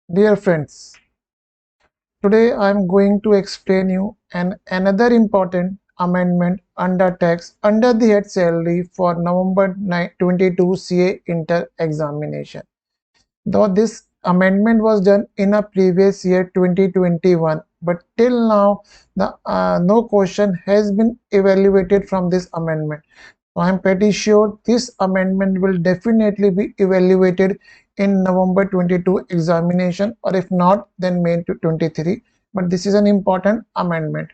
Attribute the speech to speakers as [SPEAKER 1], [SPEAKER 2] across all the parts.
[SPEAKER 1] Dear friends, today I am going to explain you another important amendment under tax under the head salary for November 22 CA inter examination. Though this amendment was done in a previous year 2021, but till now no question has been evaluated from this amendment. So I am pretty sure this amendment will definitely be evaluated in November 22 examination, or if not then May 23. But this is an important amendment.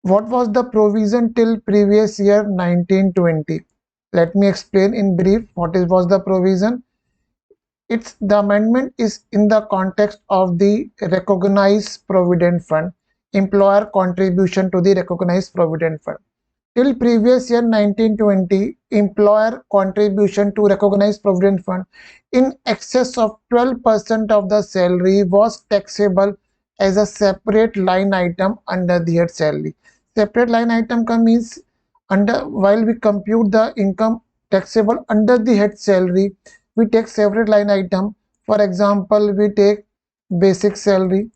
[SPEAKER 1] What was the provision till previous year 1920? Let me explain in brief was the provision. The amendment is in the context of the recognized provident fund, employer contribution to the recognized provident fund. Till previous year 1920, employer contribution to recognized provident fund in excess of 12% of the salary was taxable as a separate line item under the head salary. Separate line item means while we compute the income taxable under the head salary, we take separate line item. For example, we take basic salary,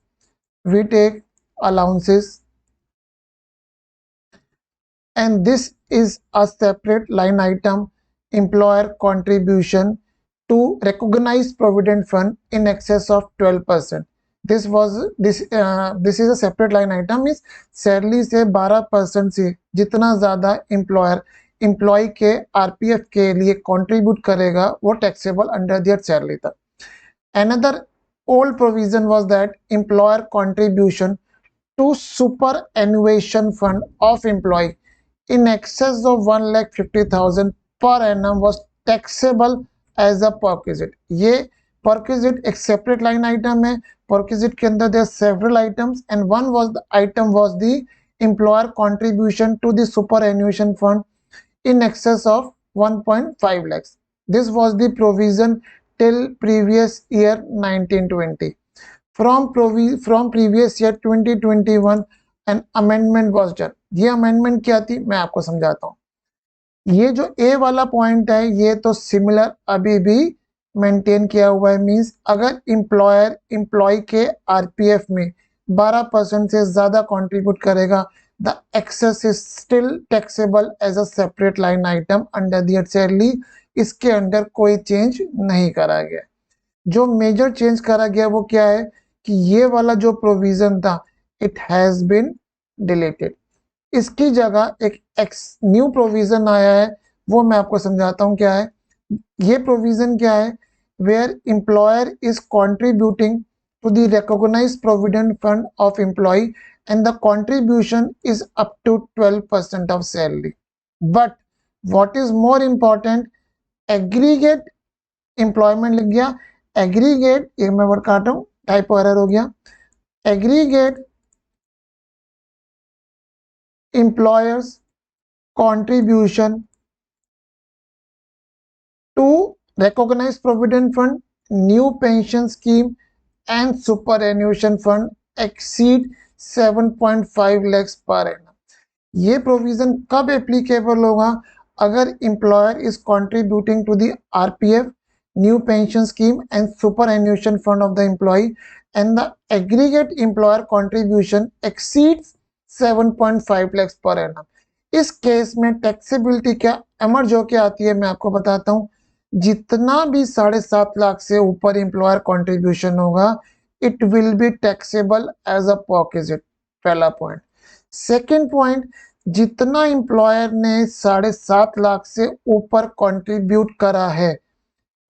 [SPEAKER 1] we take allowances, and this is a separate line item, employer contribution to recognized provident fund in excess of 12%. This is a separate line item, is salary से 12% से जितना ज़्यादा employ के RPF के लिए contribute करेगा वो taxable under their salary था. Another old provision was that employer contribution to superannuation fund of employee in excess of 1,50,000 per annum was taxable as a perquisite. ये perquisite एक separate line item है. Perquisite के अंदर there are several items, and one was the employer contribution to the superannuation fund in excess of 1.5 lakhs. This was the provision till previous year 1920. From previous year 2021 an amendment was done. ये amendment क्या थी मैं आपको समझाता हूँ. ये जो ए वाला पॉइंट है ये तो सिमिलर अभी भी मेंटेन किया हुआ है. मींस अगर एम्प्लॉय के आरपीएफ में 12% से ज्यादा कंट्रीब्यूट करेगा, the excess is still taxable as a separate line item under the salary. इसके अंडर कोई चेंज नहीं करा गया. जो मेजर चेंज करा गया वो क्या है कि ये वाला जो प्रोविजन था इट हैज बीन डिलीटेड. इसकी जगह एक न्यू प्रोविजन आया है, वो मैं आपको समझाता हूँ क्या है. ये प्रोविजन क्या है, where employer is contributing to the recognised provident fund of employee and the contribution is up to 12% of salary. But what is more important, aggregate employment लिख गया, एग्रीगेट एक मैं वर्ड काटा हूं, टाइपो एरर हो गया. Aggregate employers contribution to recognized provident fund, new pension scheme and superannuation fund exceed 7.5 lakhs per annum. ये provision कब एप्लीकेबल होगा, अगर employer is contributing to the RPF, new pension scheme and superannuation fund of the employee and the aggregate employer contribution exceeds 7.5 lakhs per annum. इस case में taxability क्या emerge होके आती है मैं आपको बताता हूँ. जितना भी 7.5 लाख से ऊपर एम्प्लॉयर कंट्रीब्यूशन होगा it will be taxable as a perquisite. पहला पॉइंट. सेकंड पॉइंट, जितना एम्प्लॉयर ने 7.5 लाख से ऊपर कंट्रीब्यूट करा है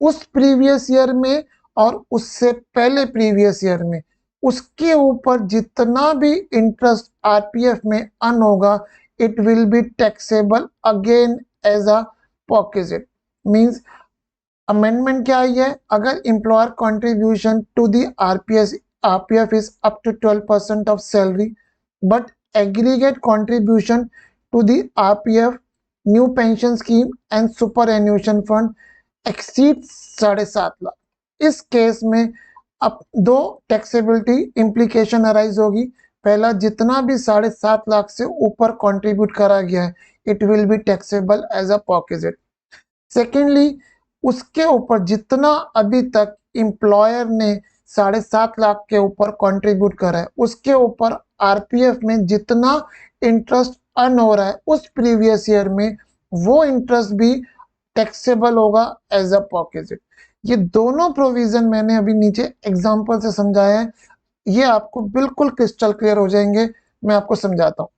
[SPEAKER 1] उस प्रीवियस ईयर में और उससे पहले प्रीवियस ईयर में, उसके ऊपर जितना भी इंटरेस्ट आरपीएफ में अर्न होगा it will be taxable again as a perquisite. Means amendment क्या है, अगर employer contribution to the RPF is up to 12% of salary but aggregate contribution to the RPF, new pension scheme and superannuation fund exceed 7.5 lakh. इस case में अब दो taxability implication arise होगी. पहला, जितना भी 7.5 लाख से ऊपर कंट्रीब्यूट करा गया है it will be taxable as a perquisite. Secondly, उसके ऊपर जितना अभी तक एम्प्लॉयर ने 7.5 लाख के ऊपर कंट्रीब्यूट कर रहा है, उसके ऊपर आरपीएफ में जितना इंटरेस्ट अर्न हो रहा है उस प्रीवियस ईयर में, वो इंटरेस्ट भी टैक्सेबल होगा एज अ पॉकेट। ये दोनों प्रोविजन मैंने अभी नीचे एग्जांपल से समझाया है, ये आपको बिल्कुल क्रिस्टल क्लियर हो जाएंगे। मैं आपको समझाता हूं।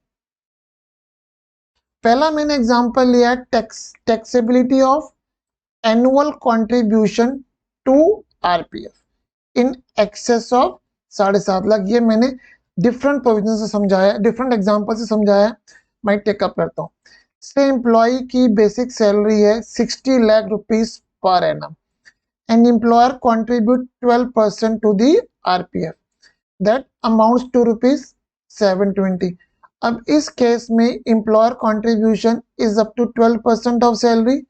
[SPEAKER 1] पहला मैंने एग्जांपल लिया है taxability of annual contribution to RPF in excess of 7.5 lakh. ये मैंने डिफरेंट प्रोविजन से समझाया, डिफरेंट एग्जांपल से समझाया। मैं टेकअप करता हूँ। से एम्प्लॉय की बेसिक सैलरी है 60 lakh rupees per annum and employer contribute 12% to the RPF, that amounts to rupees 720। अब इस केस में employer contribution is up to 12% of salary,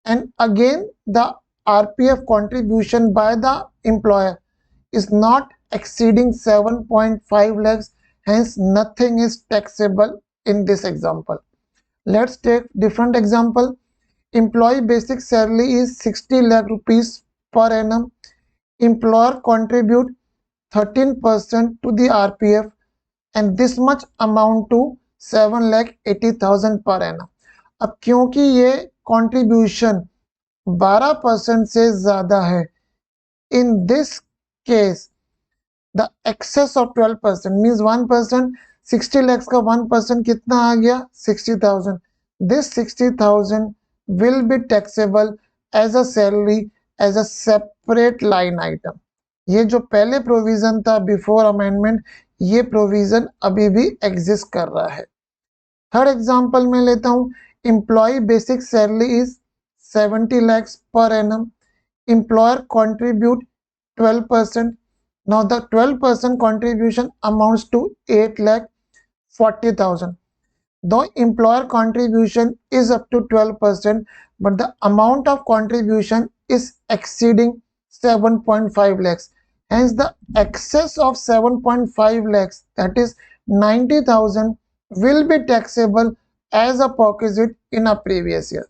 [SPEAKER 1] and again the RPF contribution by the employer is not exceeding 7.5 lakhs, hence nothing is taxable in this example. Let's take different example. Employee basic salary is 60 lakh rupees per annum. Employer contribute 13% to the RPF and this much amount to 7,80,000 per annum. अब क्योंकि ये contribution 12% से ज्यादा है, in this case the excess of 12% means 1%, 60 lakhs का 1% कितना आ गया 60,000। This 60,000 will be taxable as a salary as a separate line item. ये जो पहले प्रोविजन था बिफोर अमेंडमेंट, ये प्रोविजन अभी भी एग्जिस्ट कर रहा है। थर्ड एग्जांपल में लेता हूं। Employee basic salary is 70 lakhs per annum. Employer contribute 12%. Now the 12% contribution amounts to 8,40,000. Though employer contribution is up to 12%, but the amount of contribution is exceeding 7.5 lakhs. Hence the excess of 7.5 lakhs, that is 90,000, will be taxable as a perquisite in a previous year.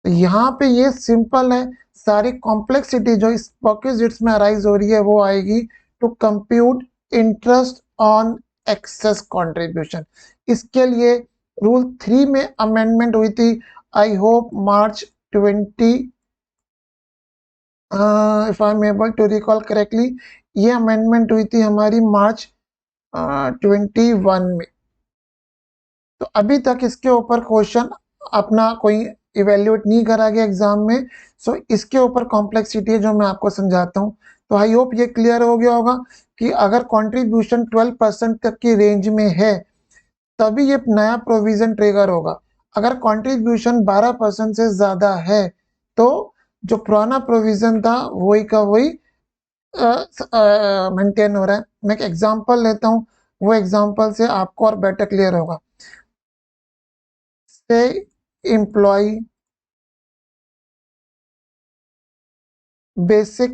[SPEAKER 1] तो यहाँ पे ये simple है, सारी complexity जो इस perquisites में arise हो रही है वो आएगी to compute interest on excess contribution. इसके लिए रूल 3 में अमेंडमेंट हुई थी, I hope March 20, if I am able to recall correctly, ये अमेंडमेंट हुई थी हमारी मार्च 21 में। तो अभी तक इसके ऊपर क्वेश्चन अपना कोई इवेल्युएट नहीं करा गया एग्जाम में। सो इसके ऊपर कॉम्प्लेक्सिटी है जो मैं आपको समझाता हूँ। तो आई होप ये क्लियर हो गया होगा कि अगर कंट्रीब्यूशन 12% तक की रेंज में है तभी ये नया प्रोविजन ट्रिगर होगा। अगर कंट्रीब्यूशन 12% से ज्यादा है तो जो पुराना प्रोविजन था वही का वही मेंटेन हो रहा है। मैं एक एग्जांपल लेता हूँ, वो एग्जांपल से आपको और बेटर क्लियर होगा। से employ basic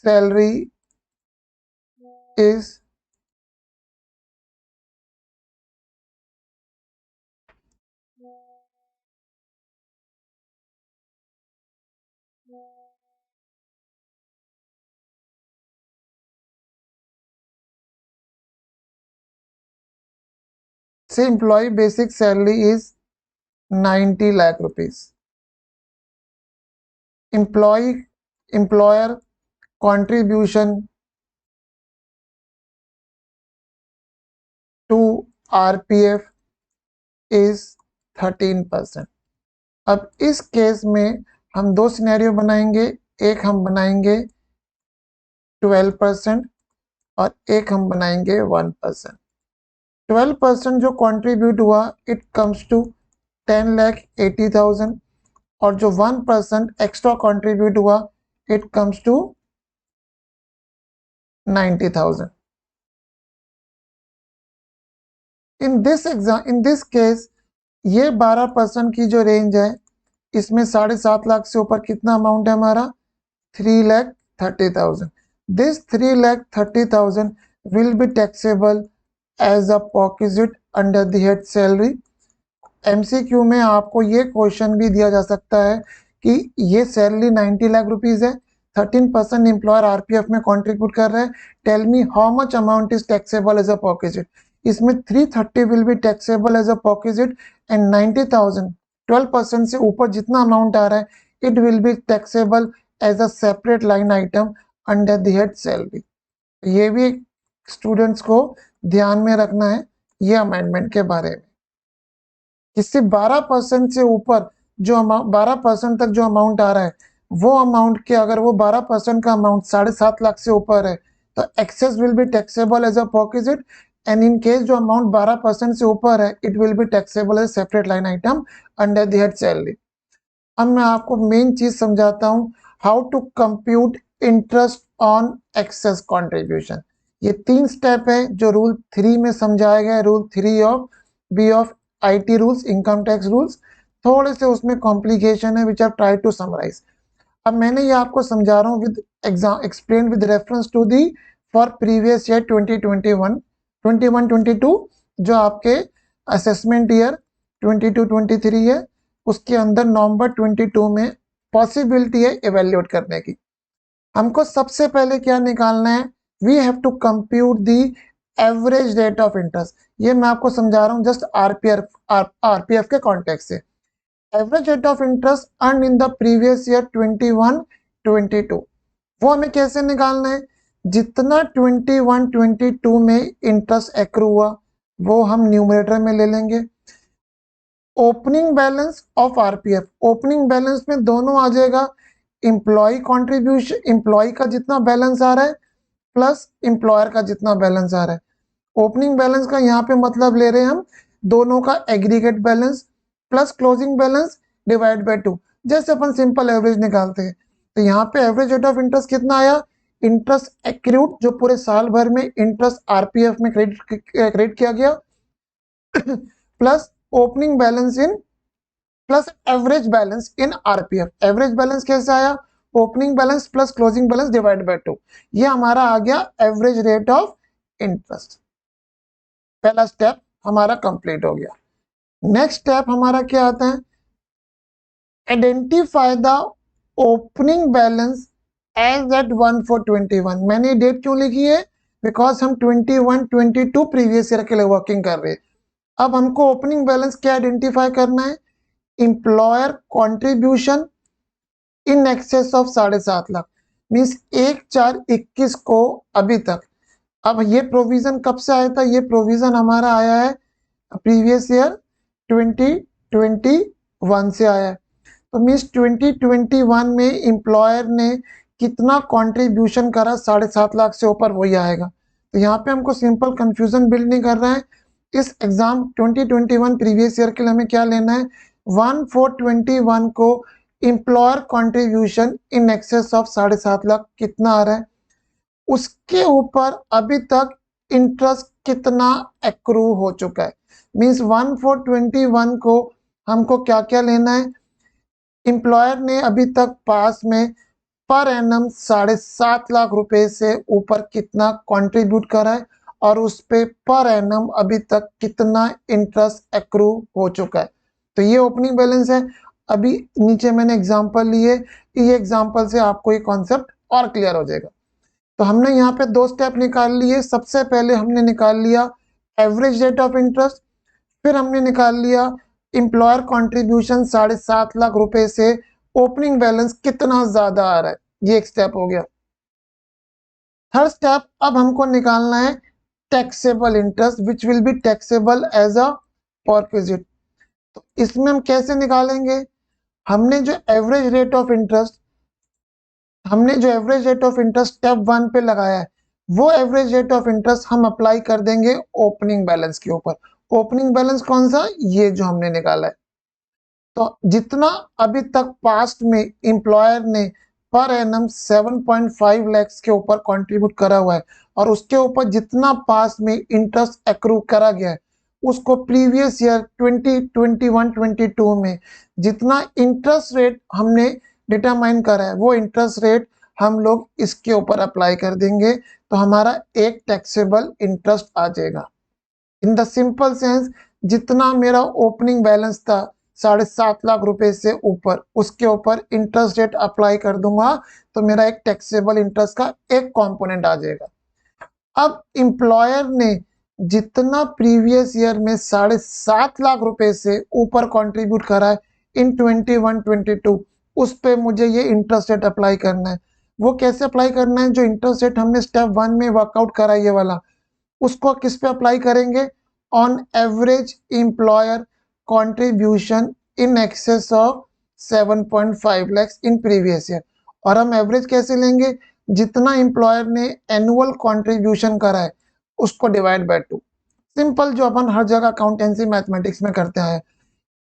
[SPEAKER 1] salary is say employee basic salary is 90 lakh rupees. Employer contribution to RPF is 13%. अब इस केस में हम दो सिनेरियो बनाएंगे, एक हम बनाएंगे 12% और एक हम बनाएंगे 1%। 12% जो कंट्रीब्यूट हुआ इट कम्स टू 10,80,000 और जो 1% एक्स्ट्रा कंट्रीब्यूट हुआ it comes to 90,000। In this case ये 12% की जो रेंज है इसमें 7.5 लाख से ऊपर कितना अमाउंट है हमारा 3,30,000। This 3,30,000 will be taxable as a perquisite under the head salary. MCQ में आपको ये क्वेश्चन भी दिया जा सकता है कि ये सैलरी 90 लाख रुपीज है, 13% एम्प्लॉयर आरपीएफ में कंट्रीब्यूट कर रहे हैं। Tell me how much amount is taxable as a perquisite. इसमें 330 will be taxable as a perquisite and 90,000 12% से ऊपर जितना अमाउंट आ रहा है it will be taxable as a separate line item under the head salary. ये भी students को ध्यान में रखना है ये अमेंडमेंट के बारे में। इससे 12% से ऊपर जो अमाउंट 12% तक जो अमाउंट आ रहा है वो अमाउंट के अगर वो 12% का अमाउंट 7.5 लाख से ऊपर है तो excess will be taxable as a perquisite and in case जो अमाउंट 12% से ऊपर है it will be taxable as separate line item under the head salary. अब मैं आपको मेन चीज समझाता हूं how to compute interest on excess contribution. ये 3 स्टेप है जो रूल 3 में समझाया गया है, rule 3 of B of IT rules, income tax rules. थोड़े से उसमें कॉम्प्लिकेशन है which I try to summarise. अब मैंने ये आपको समझा रहा हूँ with exam explain with reference to the for previous year 2021 22 जो आपके असेसमेंट ईयर 22-23 है उसके अंदर नवंबर 22 में पॉसिबिलिटी है इवेल्युएट करने की। हमको सबसे पहले क्या निकालना है, we have to compute the average rate of interest. ये मैं आपको समझा रहा हूँ जस्ट आरपीएफ के कॉन्टेक्स्ट से। Average rate of interest earn in the previous year 21-22 वो हमें कैसे निकालना है, जितना 21-22 में इंटरेस्ट एक्रू हुआ वो हम न्यूमरेटर में ले लेंगे। Opening balance of RPF, opening balance में दोनों आ जाएगा, इंप्लॉय कंट्रीब्यूशन, इंप्लॉय का जितना बैलेंस आ रहा है प्लस इंप्लॉयर का जितना बैलेंस आ रहा है। ओपनिंग बैलेंस का यहाँ पे मतलब ले रहे हैं हम दोनों का aggregate balance plus closing balance divide by 2, जैसे अपन सिंपल एवरेज निकालते हैं। तो यहाँ पे एवरेज रेट ऑफ इंटरेस्ट कितना आया, इंटरेस्ट एक्रूड जो पूरे साल भर में इंटरेस्ट आरपीएफ में क्रेडिट किया गया plus opening balance in plus average balance in RPF. Average balance कैसे आया, opening balance plus closing balance divide by 2। ये हमारा आ गया एवरेज रेट ऑफ इंटरेस्ट। पहला स्टेप हमारा कंप्लीट हो गया। नेक्स्ट स्टेप हमारा क्या आता है, identify the opening balance as at 1/4/21। मैंने डेट क्यों लिखी है, बिकॉज हम 21-22 प्रीवियस ईयर के लिए वर्किंग कर रहे हैं। अब हमको ओपनिंग बैलेंस क्या आइडेंटिफाई करना है, employer contribution in excess of 7.5 lakh means 1/4/21 को अभी तक। अब ये प्रोविजन कब से आया था, ये प्रोविजन हमारा आया है प्रीवियस ईयर 2021 से आया है। तो मीन्स 2021 में एम्प्लॉयर ने कितना कंट्रीब्यूशन करा 7.5 लाख से ऊपर वही आएगा। तो यहाँ पे हमको सिंपल कंफ्यूजन बिल्ड नहीं कर रहा है। इस एग्जाम 2021 प्रीवियस ईयर के लिए हमें क्या लेना है, 1/4/21 को employer contribution in excess of 7.5 lakh कितना आ रहा है, उसके ऊपर अभी तक इंटरेस्ट कितना एक्रू हो चुका है। मीन्स 1/4/21 को हमको क्या क्या लेना है, एम्प्लॉयर ने अभी तक पास में पर एनम 7.5 लाख रुपए से ऊपर कितना कंट्रीब्यूट करा है और उस पे पर एनम अभी तक कितना इंटरेस्ट एक्रू हो चुका है। तो ये ओपनिंग बैलेंस है। अभी नीचे मैंने एग्जांपल लिए, ये एग्जांपल से आपको ये कॉन्सेप्ट और क्लियर हो जाएगा। तो हमने यहाँ पे 2 स्टेप निकाल लिए। सबसे पहले हमने निकाल लिया एवरेज रेट ऑफ इंटरेस्ट, फिर हमने निकाल लिया एम्प्लॉयर कंट्रीब्यूशन 7.5 लाख रुपए से ओपनिंग बैलेंस कितना ज्यादा आ रहा है, ये एक स्टेप हो गया। थर्ड स्टेप अब हमको निकालना है taxable interest which will be taxable as a perquisite. तो इसमें हम कैसे निकालेंगे, हमने जो average rate of interest step 1 पे लगाया है वो एवरेज रेट ऑफ इंटरेस्ट हम अप्लाई कर देंगे ओपनिंग बैलेंस के ऊपर। ओपनिंग बैलेंस कौन सा, ये जो हमने निकाला है। तो जितना अभी तक पास्ट में एम्प्लॉयर ने पर एनम 7.5 लाख के ऊपर कंट्रीब्यूट करा हुआ है और उसके ऊपर जितना पास्ट में इंटरेस्ट एक्रू करा गया है उसको प्रीवियस ईयर 2021-22 में जितना इंटरेस्ट रेट हमने डिटरमाइन करा है वो इंटरेस्ट रेट हम लोग इसके ऊपर अप्लाई कर देंगे। तो हमारा एक टैक्सेबल इंटरेस्ट आ जाएगा। इन द सिंपल सेंस जितना मेरा ओपनिंग बैलेंस था 7.5 लाख रुपए से ऊपर, उसके ऊपर इंटरेस्ट रेट अप्लाई कर दूंगा तो मेरा एक टैक्सेबल इंटरेस्ट का एक कंपोनेंट आ जाएगा। अब एम्प्लॉयर ने जितना प्रीवियस ईयर में 7.5 लाख रुपए से ऊपर कंट्रीब्यूट करा है इन 21-22, उस पे मुझे ये इंटरेस्ट रेट अप्लाई करना है। वो कैसे अप्लाई करना है? जो इंटरेस्ट रेट हमने स्टेप 1 में वर्कआउट करा ये वाला, उसको किस पे अप्लाई करेंगे? On average employer contribution in excess of 7.5 lakh in previous year. और हम एवरेज कैसे लेंगे? जितना एम्प्लॉयर ने एनुअल कंट्रीब्यूशन करा है उसको डिवाइड बाय 2। सिंपल, जो अपन हर जगह अकाउंटेंसी मैथमेटिक्स में करते हैं।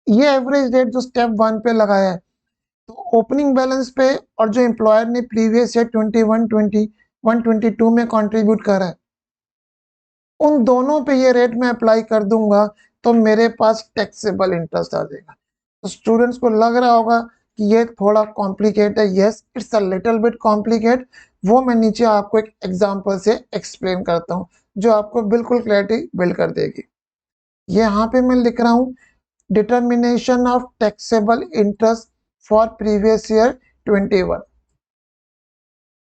[SPEAKER 1] ये एवरेज रेट जो स्टेप 1 पे लगाया है, तो ओपनिंग बैलेंस पे और जो एम्प्लॉयर ने प्रीवियस ईयर 21-22 में कंट्रीब्यूट करा है, उन दोनों पे ये रेट मैं अप्लाई कर दूंगा तो मेरे पास टैक्सेबल इंटरेस्ट आ जाएगा। तो स्टूडेंट्स को लग रहा होगा कि ये थोड़ा कॉम्प्लिकेट है। Yes, it's a little bit complicate. वो मैं नीचे आपको एक एग्जांपल से एक्सप्लेन करता हूँ जो आपको बिल्कुल क्लैरिटी बिल्ड कर देगी। यहाँ पे मैं लिख रहा हूँ determination of taxable interest for previous year 21।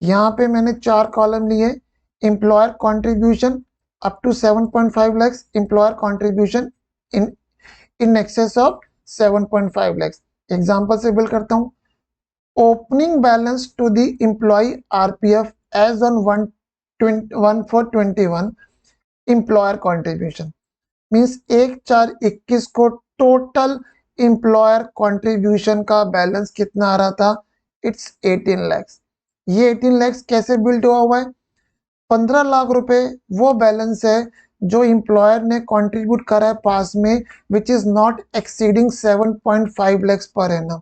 [SPEAKER 1] यहाँ पे मैंने 4 कॉलम लिए। Employer contribution up to 7.5 lakhs, employer contribution in excess of 7.5 lakhs। Example से बिल्ड करता हूँ। Opening balance to the employee RPF as on 1/4/21 employer contribution means 1/4/21 को total employer contribution का balance कितना आ रहा था? It's 18 lakhs। ये 18 lakhs कैसे बिल्ड हुआ है? 15 लाख रुपए वो बैलेंस है जो एम्प्लॉयर ने कंट्रीब्यूट करा है पास में, which is not exceeding 7.5 lakhs per annum.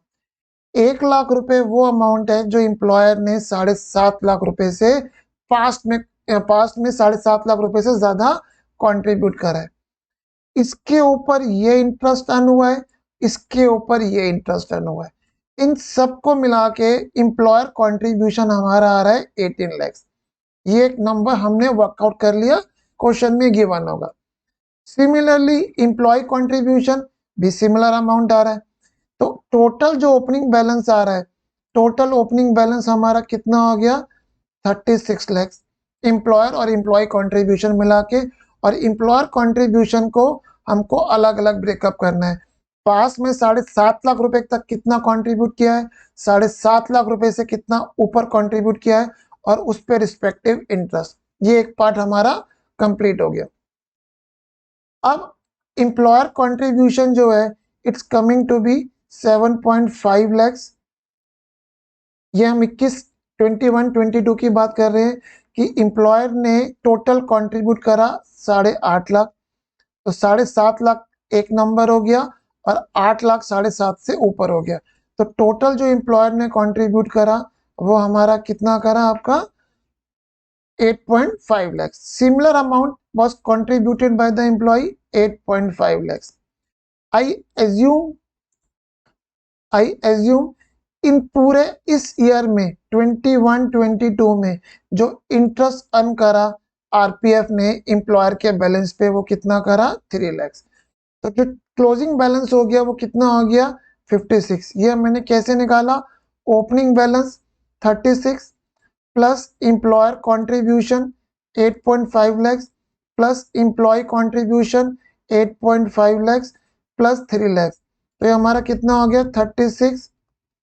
[SPEAKER 1] 1 lakh रुपए वो अमाउंट है जो एम्प्लॉयर ने 7.5 लाख रुपए से पास्ट में 7.5 लाख रुपए से ज्यादा कंट्रीब्यूट करा है। इसके ऊपर ये इंटरेस्ट अर्न हुआ है, इसके ऊपर ये इंटरेस्ट अर्न हुआ है। इन सबको मिला के एम्प्लॉयर कॉन्ट्रीब्यूशन हमारा आ रहा है 18 lakhs। ये एक नंबर हमने वर्कआउट कर लिया, क्वेश्चन में गिवन होगा। सिमिलरली एम्प्लॉय कंट्रीब्यूशन भी सिमिलर अमाउंट आ रहा है। तो टोटल जो ओपनिंग बैलेंस आ रहा है, टोटल ओपनिंग बैलेंस हमारा कितना हो गया? 36 lakhs। एम्प्लॉयर और एम्प्लॉय कंट्रीब्यूशन मिला के, और एम्प्लॉयर कंट्रीब्यूशन को हमको अलग अलग ब्रेकअप करना है। पास में 7.5 लाख रुपए तक कितना कंट्रीब्यूट किया है, 7.5 लाख रुपए से कितना ऊपर कंट्रीब्यूट किया है, और उस पर रिस्पेक्टिव इंटरेस्ट। ये एक पार्ट हमारा कंप्लीट हो गया। अब एम्प्लॉयर कंट्रीब्यूशन जो है it's coming to be 7.5 lakhs। ये हम 21-22 की बात कर रहे हैं कि एम्प्लॉयर ने टोटल कंट्रीब्यूट करा 8.5 लाख। तो 7.5 लाख एक नंबर हो गया और 8 लाख 7.5 से ऊपर हो गया। तो टोटल जो एम्प्लॉयर ने कंट्रीब्यूट करा वो हमारा कितना करा? आपका 8.5 lakhs। Similar amount was contributed by the employee 8.5 lakhs। I assume इन पूरे इस ईयर में 21-22 में जो इंटरेस्ट अर्न करा आरपीएफ ने एम्प्लॉयर के बैलेंस पे, वो कितना करा? 3 lakhs। तो जो क्लोजिंग बैलेंस हो गया वो कितना हो गया? 56। ये मैंने कैसे निकाला? Opening balance 36 plus employer contribution 8.5 lakhs plus employee contribution 8.5 lakhs plus 3 lakhs। तो ये हमारा कितना हो गया? 36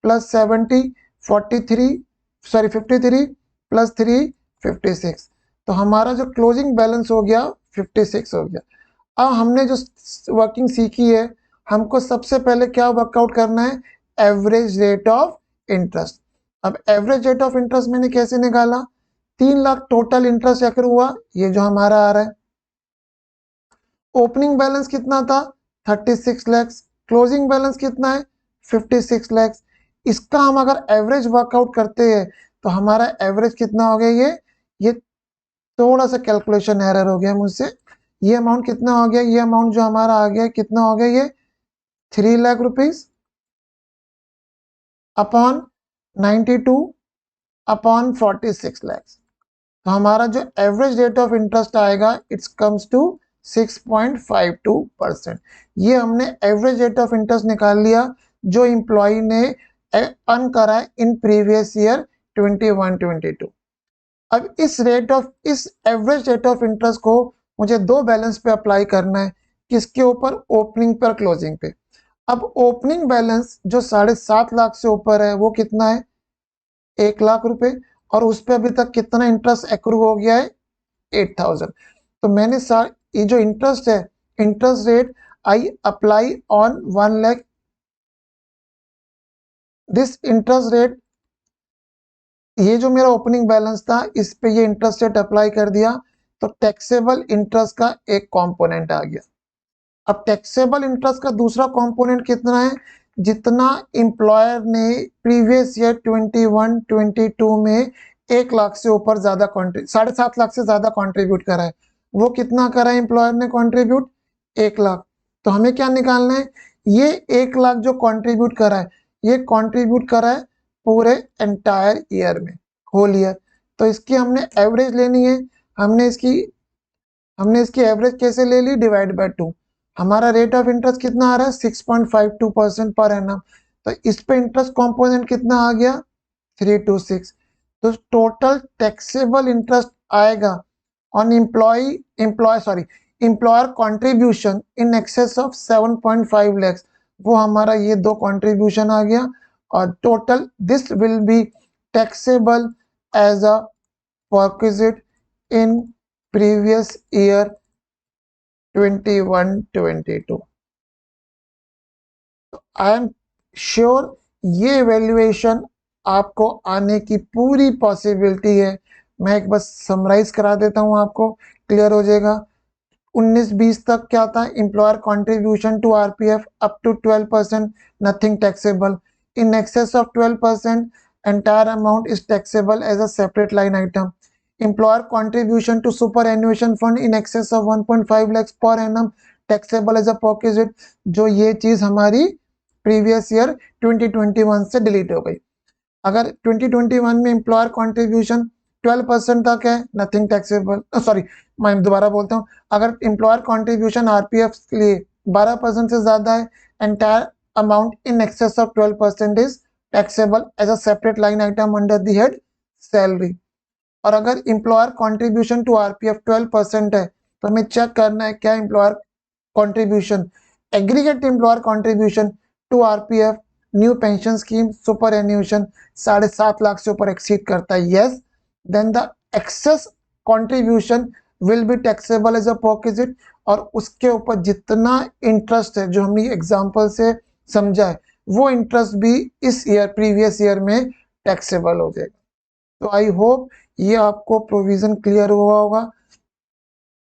[SPEAKER 1] प्लस 70 53 प्लस 3 56। तो हमारा जो क्लोजिंग बैलेंस हो गया 56 हो गया। अब हमने जो वर्किंग सीखी है, हमको सबसे पहले क्या वर्कआउट करना है? Average rate of interest. अब एवरेज रेट ऑफ इंटरेस्ट मैंने कैसे निकाला? 3 लाख टोटल इंटरेस्ट अगर हुआ, ये जो हमारा आ रहा है। ओपनिंग बैलेंस कितना था? 36 lakhs। क्लोजिंग बैलेंस कितना है? 56 lakhs। इसका हम अगर एवरेज वर्कआउट करते हैं तो हमारा एवरेज कितना हो गया? ये थोड़ा सा कैलकुलेशन एरर हो गया मुझसे। ये अमाउंट कितना हो गया? ये अमाउंट जो हमारा आ गया कितना हो गया? ये 3 lakh rupees upon 92 upon 46 lakhs। तो हमारा जो एवरेज रेट ऑफ इंटरेस्ट आएगा इट्स कम्स टू 6.52%। ये हमने एवरेज रेट ऑफ इंटरेस्ट निकाल लिया जो एम्प्लॉय ने अर्न करा है इन प्रीवियस ईयर 21-22। अब इस एवरेज रेट ऑफ इंटरेस्ट को मुझे दो बैलेंस पे अप्लाई करना है, किसके ऊपर, ओपनिंग पर क्लोजिंग पे। अब ओपनिंग बैलेंस जो 7.5 लाख से ऊपर है वो कितना है, 1 लाख रुपए, और उस पर अभी तक कितना इंटरेस्ट एक्रू हो गया है, 8,000। तो मैंने ये जो इंटरेस्ट है, interest rate I apply on 1 lakh, this interest rate, ये जो मेरा ओपनिंग बैलेंस था इस पे ये इंटरेस्ट रेट अप्लाई कर दिया, तो टैक्सेबल इंटरेस्ट का एक कंपोनेंट आ गया। अब टैक्सेबल इंटरेस्ट का दूसरा कंपोनेंट कितना है, जितना एम्प्लॉयर ने प्रीवियस ईयर 21-22 में 1 लाख से ऊपर ज्यादा 7.5 लाख से ज्यादा कंट्रीब्यूट करा है, वो कितना करा है एम्प्लॉयर ने कंट्रीब्यूट, 1 लाख। तो हमें क्या निकालना है, ये 1 लाख जो कंट्रीब्यूट करा है, ये कंट्रीब्यूट करा है पूरे एंटायर ईयर में, होल ईयर। तो इसकी हमने एवरेज लेनी है, हमने इसकी एवरेज कैसे ले ली, डिवाइड बाय 2। हमारा रेट ऑफ इंटरेस्ट कितना आ रहा है, 6.52% पर एनम। तो इस पे इंटरेस्ट कंपोनेंट कितना आ गया, 326। तो टोटल टैक्सेबल इंटरेस्ट आएगा on employer contribution in excess of 7.5 lakhs। वो हमारा ये दो कंट्रीब्यूशन आ गया, और total this will be taxable as a perquisite in previous year 21-22। I am sure ये वैल्यूएशन आपको आने की पूरी पॉसिबिलिटी है। मैं एक बस समराइज करा देता हूं, आपको क्लियर हो जाएगा। 19-20 तक क्या था, employer contribution to RPF up to 12%, nothing taxable. In excess of 12% entire amount is taxable as a separate line item. Employer contribution to superannuation fund in excess of 1.5 lakhs per annum taxable as a perquisite। जो ये चीज हमारी previous year 2021 से delete हो गई। अगर 2021 में employer contribution 12% तक है, नथिंग टैक्सेबल। सॉरी, मैं दोबारा बोलता हूँ, अगर एम्प्लॉयर कंट्रीब्यूशन आरपीएफ के लिए 12% से ज्यादा है, entire amount in excess of 12% is taxable as a separate line item under the head salary. और अगर एम्प्लॉयर कंट्रीब्यूशन टू आरपीएफ 12% है, तो हमें चेक करना है क्या employer contribution, aggregate employer contribution to RPF new pension scheme superannuation 7.5 lakh से ऊपर एक्सीड करता है, yes, then the excess contribution will be taxable as a perquisite. और उसके ऊपर जितना इंटरेस्ट है जो हमने एग्जांपल से समझा है, वो इंटरेस्ट भी इस ईयर प्रीवियस ईयर में टैक्सेबल हो जाएगा। तो आई होप ये आपको प्रोविजन क्लियर हुआ होगा।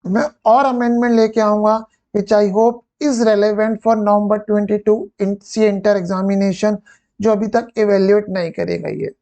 [SPEAKER 1] मैं और अमेंडमेंट लेके आऊंगा which I hope is relevant for November 22 C inter examination, जो अभी तक इवेल्युएट नहीं करेगा ये।